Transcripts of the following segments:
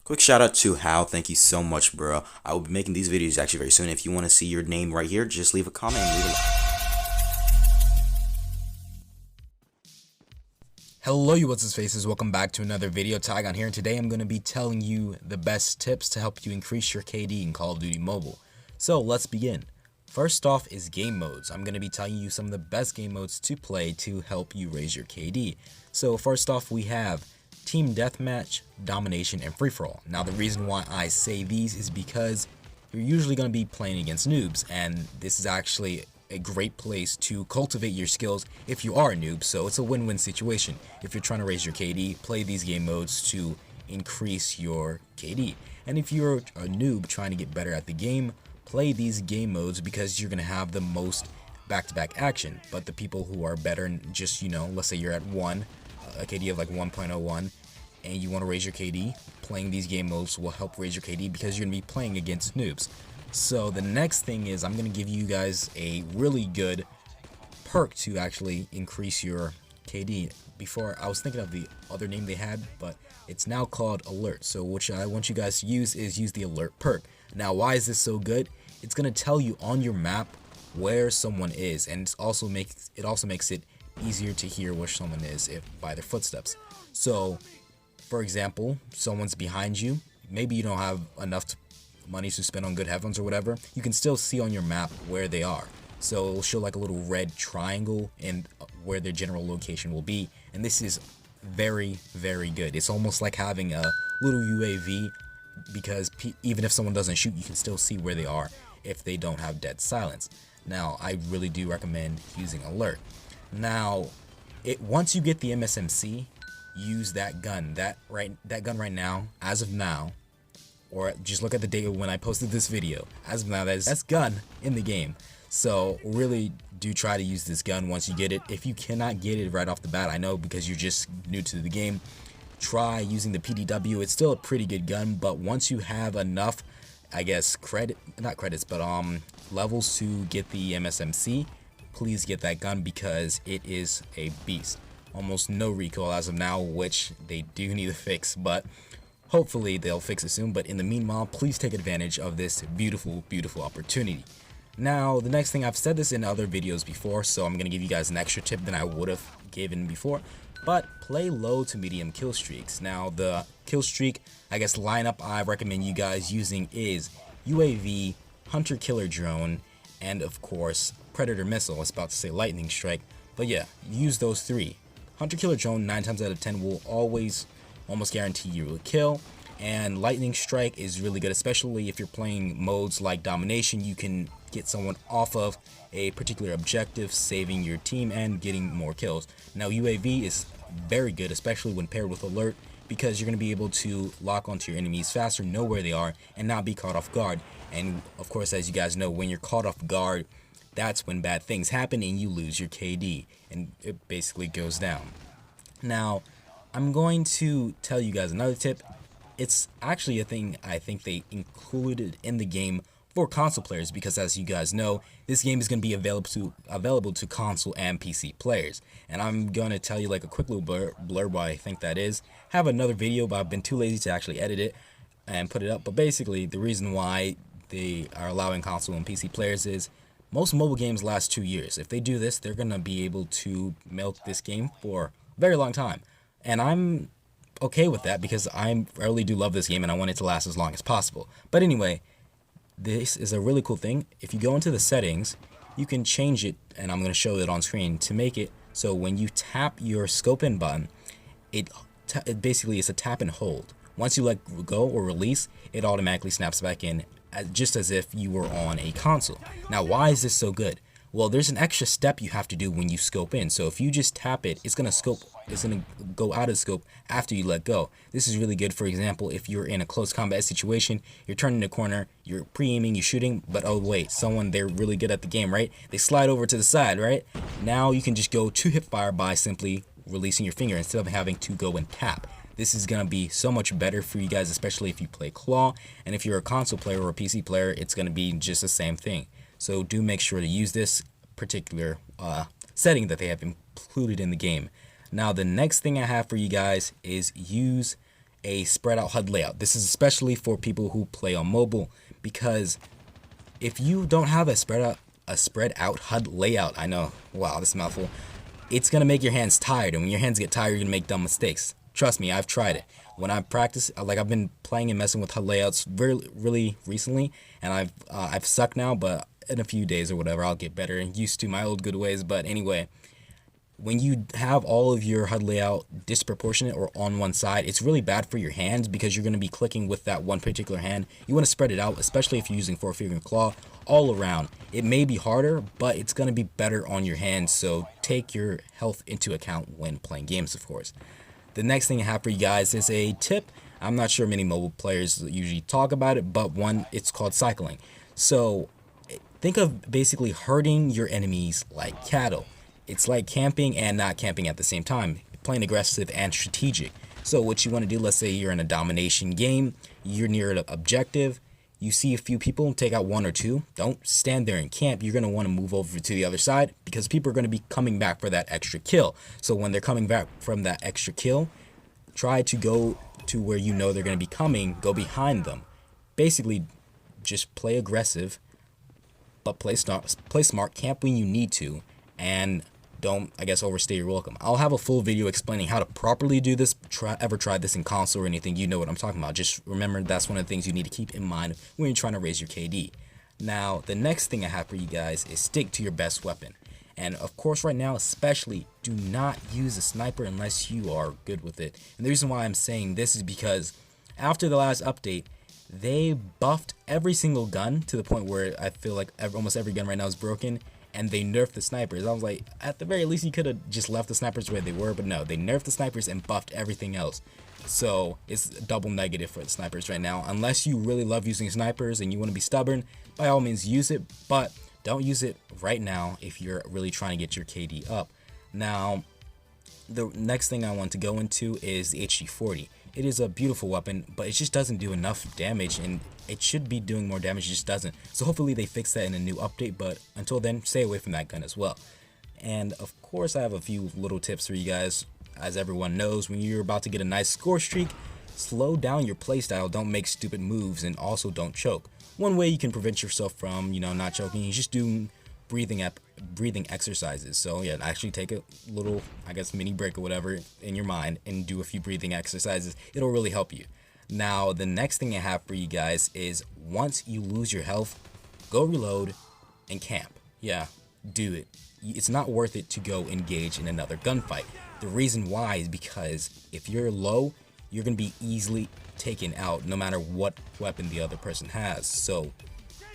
Quick shout out to Hal. Thank you so much, bro. I will be making these videos actually very soon. If you want to see your name right here, just leave a comment and leave a like. Hello, you what's his faces. Welcome back to another video. Tygon here, and today I'm going to be telling you the best tips to help you increase your KD in Call of Duty Mobile. So let's begin. First off is game modes. I'm going to be telling you some of the best game modes to play to help you raise your KD. So first off, we have Team Deathmatch, Domination, and Free-For-All. Now the reason why I say these is because you're usually going to be playing against noobs, and this is actually a great place to cultivate your skills if you are a noob, so it's a win-win situation. If you're trying to raise your KD, play these game modes to increase your KD. And if you're a noob trying to get better at the game, play these game modes because you're going to have the most back-to-back action. But the people who are better, and just, let's say you're at a KD of like 1.01, and you want to raise your KD, playing these game modes will help raise your KD because you're going to be playing against noobs. So the next thing is I'm going to give you guys a really good perk to actually increase your KD. Before, I was thinking of the other name they had, but it's now called Alert. So what I want you guys to use is use the Alert perk. Now, why is this so good? It's going to tell you on your map where someone is, and it also makes it easier to hear where someone is by their footsteps. So, for example, someone's behind you. Maybe you don't have enough money to spend on good headphones or whatever. You can still see on your map where they are. So it'll show like a little red triangle and where their general location will be. And this is very, very good. It's almost like having a little UAV because even if someone doesn't shoot, you can still see where they are if they don't have dead silence. Now, I really do recommend using Alert. Now, once you get the MSMC, use that gun. That gun right now, as of now, or just look at the date when I posted this video. As of now, that's gun in the game. So really do try to use this gun once you get it. If you cannot get it right off the bat, I know because you're just new to the game, try using the PDW. It's still a pretty good gun, but once you have enough, I guess levels to get the MSMC, please get that gun because it is a beast. Almost no recoil as of now, which they do need to fix, but hopefully they'll fix it soon. But in the meanwhile, please take advantage of this beautiful, beautiful opportunity. Now, the next thing, I've said this in other videos before, so I'm going to give you guys an extra tip than I would have given before, but play low to medium kill streaks. Now, the kill streak, I guess, lineup I recommend you guys using is UAV, Hunter Killer Drone, and of course, Predator Missile. I was about to say Lightning Strike, but yeah, use those three. Hunter Killer Drone 9 times out of 10 will always almost guarantee you a kill, and Lightning Strike is really good, especially if you're playing modes like Domination. You can get someone off of a particular objective, saving your team and getting more kills. Now, UAV is very good, especially when paired with Alert, because you're going to be able to lock onto your enemies faster, know where they are, and not be caught off guard. And of course, as you guys know, when you're caught off guard, that's when bad things happen and you lose your KD, and it basically goes down. Now, I'm going to tell you guys another tip. It's actually a thing I think they included in the game for console players because, as you guys know, this game is going to be available to console and PC players. And I'm going to tell you like a quick little blurb why I think that is. I have another video, but I've been too lazy to actually edit it and put it up. But basically, the reason why they are allowing console and PC players is most mobile games last 2 years. If they do this, they're going to be able to milk this game for a very long time. And I'm okay with that because I really do love this game and I want it to last as long as possible. But anyway, this is a really cool thing. If you go into the settings, you can change it, and I'm going to show it on screen, to make it so when you tap your scope in button, it basically is a tap and hold. Once you let go or release, it automatically snaps back in just as if you were on a console. Now, why is this so good? Well, there's an extra step you have to do when you scope in. So if you just tap it, it's gonna go out of scope after you let go. This is really good. For example, if you're in a close combat situation, you're turning the corner, you're pre-aiming, you're shooting, but oh wait, they're really good at the game, right? They slide over to the side, right? Now you can just go to hip fire by simply releasing your finger instead of having to go and tap. This is gonna be so much better for you guys, especially if you play claw, and if you're a console player or a PC player, it's gonna be just the same thing. So do make sure to use this particular setting that they have included in the game. Now, the next thing I have for you guys is use a spread out HUD layout. This is especially for people who play on mobile, because if you don't have a spread out HUD layout, I know, wow, this is a mouthful, it's gonna make your hands tired, and when your hands get tired, you're gonna make dumb mistakes. Trust me, I've tried it. When I practice, like I've been playing and messing with HUD layouts really recently, and I've sucked now, but in a few days or whatever, I'll get better and used to my old good ways. But anyway, when you have all of your HUD layout disproportionate or on one side, it's really bad for your hands because you're going to be clicking with that one particular hand. You want to spread it out, especially if you're using four-finger and claw, all around. It may be harder, but it's going to be better on your hands, so take your health into account when playing games, of course. The next thing I have for you guys is a tip. I'm not sure many mobile players usually talk about it, but one, it's called cycling. So think of basically herding your enemies like cattle. It's like camping and not camping at the same time, playing aggressive and strategic. So what you want to do, let's say you're in a domination game, you're near an objective, you see a few people, take out one or two, don't stand there and camp. You're going to want to move over to the other side because people are going to be coming back for that extra kill. So when they're coming back from that extra kill, try to go to where you know they're going to be coming, go behind them. Basically, just play aggressive, but play smart, camp when you need to, and don't, I guess, overstay your welcome. I'll have a full video explaining how to properly do this. Ever tried this in console or anything, you know what I'm talking about. Just remember, that's one of the things you need to keep in mind when you're trying to raise your KD. Now, the next thing I have for you guys is stick to your best weapon. And of course, right now, especially, do not use a sniper unless you are good with it. And the reason why I'm saying this is because after the last update, they buffed every single gun to the point where I feel like almost every gun right now is broken, and they nerfed the snipers. I was like, at the very least, you could have just left the snipers where they were, but no, they nerfed the snipers and buffed everything else. So it's double negative for the snipers right now. Unless you really love using snipers and you want to be stubborn, by all means use it, but don't use it right now if you're really trying to get your KD up. Now, the next thing I want to go into is the HG40. It is a beautiful weapon, but it just doesn't do enough damage, and it should be doing more damage, it just doesn't. So hopefully they fix that in a new update, but until then, stay away from that gun as well. And of course, I have a few little tips for you guys. As everyone knows, when you're about to get a nice score streak, slow down your playstyle, don't make stupid moves, and also don't choke. One way you can prevent yourself from, not choking is just doing breathing exercises. So yeah, actually take a little, I guess, mini break or whatever in your mind and do a few breathing exercises. It'll really help you. Now, the next thing I have for you guys is once you lose your health, go reload and camp. Yeah, do it. It's not worth it to go engage in another gunfight. The reason why is because if you're low, you're going to be easily taken out no matter what weapon the other person has. So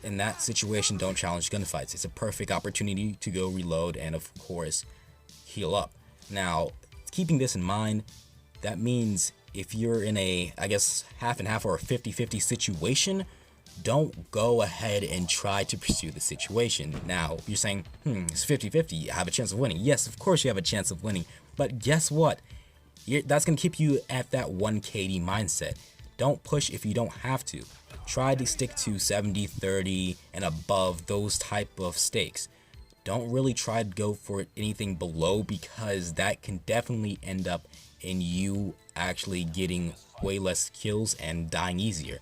in that situation, don't challenge gunfights. It's a perfect opportunity to go reload and, of course, heal up. Now, keeping this in mind, that means if you're in a, I guess, half and half or a 50-50 situation, don't go ahead and try to pursue the situation. Now, you're saying, it's 50-50, I have a chance of winning. Yes, of course you have a chance of winning, but guess what? That's going to keep you at that 1 KD mindset. Don't push if you don't have to. Try to stick to 70-30 and above, those type of stakes. Don't really try to go for anything below, because that can definitely end up in you actually getting way less kills and dying easier.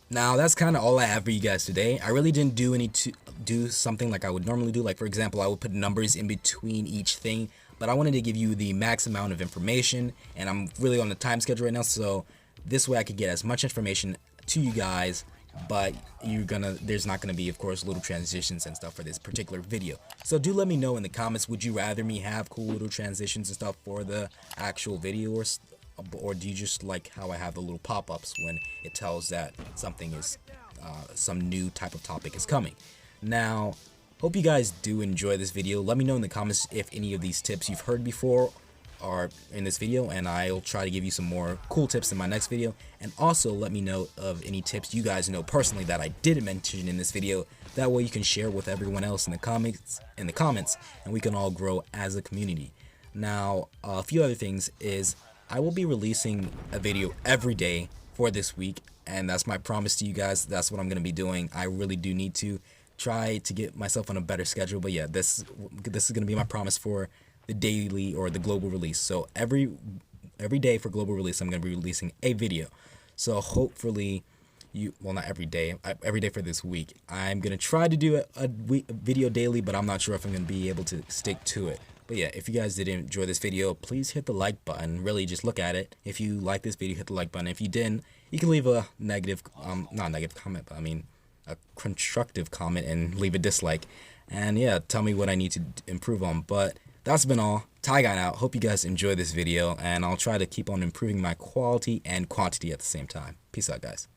Now, that's kind of all I have for you guys today. I really didn't do something like I would normally do. Like, for example, I would put numbers in between each thing, but I wanted to give you the max amount of information, and I'm really on the time schedule right now, so this way I could get as much information to you guys, but there's not gonna be, of course, little transitions and stuff for this particular video. So do let me know in the comments, would you rather me have cool little transitions and stuff for the actual video, or do you just like how I have the little pop-ups when it tells that something is some new type of topic is coming? Now, hope you guys do enjoy this video. Let me know in the comments if any of these tips you've heard before are in this video, and I'll try to give you some more cool tips in my next video. And also let me know of any tips you guys know personally that I didn't mention in this video. That way you can share with everyone else in the comments, and we can all grow as a community. Now, a few other things is I will be releasing a video every day for this week, and that's my promise to you guys. That's what I'm going to be doing. I really do need to try to get myself on a better schedule, but yeah, this is going to be my promise for the daily or the global release. So every every day for global release, I'm going to be releasing a video. So hopefully well, not every day for this week. I'm going to try to do a video daily, but I'm not sure if I'm going to be able to stick to it. But yeah, if you guys did enjoy this video, please hit the like button. Really, just look at it. If you like this video, hit the like button. If you didn't, you can leave a negative, not a negative comment, but I mean a constructive comment and leave a dislike. And yeah, tell me what I need to improve on. But that's been all. Tygon out. Hope you guys enjoyed this video, and I'll try to keep on improving my quality and quantity at the same time. Peace out, guys.